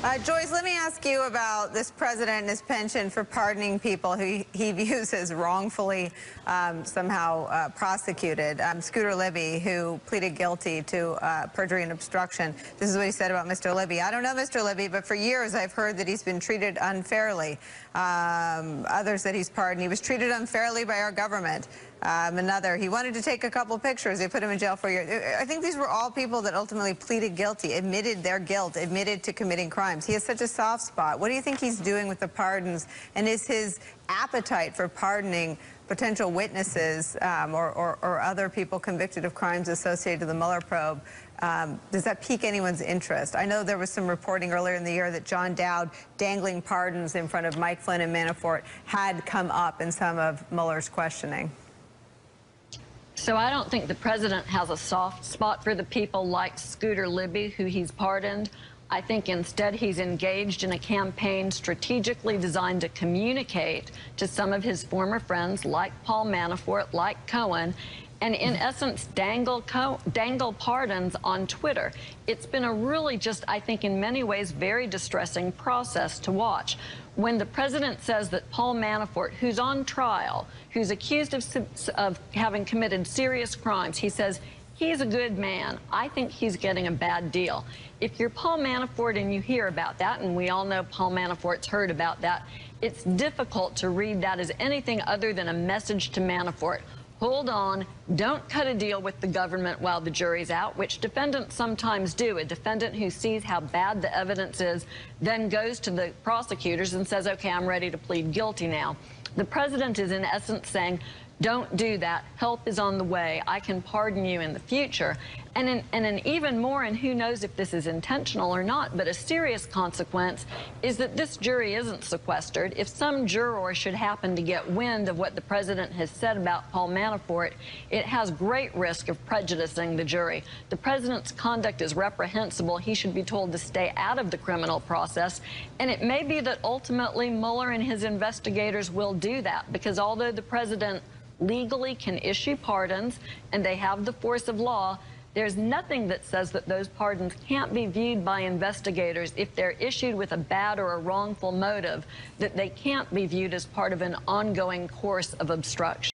Joyce, let me ask you about this president and his penchant for pardoning people who he views as wrongfully somehow prosecuted. Scooter Libby, who pleaded guilty to perjury and obstruction. This is what he said about Mr. Libby. I don't know Mr. Libby, but for years I've heard that he's been treated unfairly. Others that he's pardoned, he was treated unfairly by our government. Another, he wanted to take a couple pictures. They put him in jail for a year. I think these were all people that ultimately pleaded guilty, admitted their guilt, admitted to committing crimes. He has such a soft spot. What do you think he's doing with the pardons? And is his appetite for pardoning potential witnesses or other people convicted of crimes associated to the Mueller probe, does that pique anyone's interest? I know there was some reporting earlier in the year that John Dowd dangling pardons in front of Mike Flynn and Manafort had come up in some of Mueller's questioning. So I don't think the president has a soft spot for the people like Scooter Libby, who he's pardoned. I think instead he's engaged in a campaign strategically designed to communicate to some of his former friends like Paul Manafort, like Cohen, and in essence dangle pardons on Twitter. It's been a really just, I think in many ways, very distressing process to watch. When the president says that Paul Manafort, who's on trial, who's accused of having committed serious crimes, he says, he's a good man. I think he's getting a bad deal. If you're Paul Manafort and you hear about that, and we all know Paul Manafort's heard about that, it's difficult to read that as anything other than a message to Manafort. Hold on, don't cut a deal with the government while the jury's out, which defendants sometimes do. A defendant who sees how bad the evidence is then goes to the prosecutors and says, okay, I'm ready to plead guilty now. The president is in essence saying, don't do that. Help is on the way. I can pardon you in the future. And an even more, and who knows if this is intentional or not, but a serious consequence is that this jury isn't sequestered. If some juror should happen to get wind of what the president has said about Paul Manafort, it has great risk of prejudicing the jury. The president's conduct is reprehensible. He should be told to stay out of the criminal process. And it may be that ultimately Mueller and his investigators will do that, because although the president legally can issue pardons and they have the force of law, there's nothing that says that those pardons can't be viewed by investigators if they're issued with a bad or a wrongful motive, that they can't be viewed as part of an ongoing course of obstruction.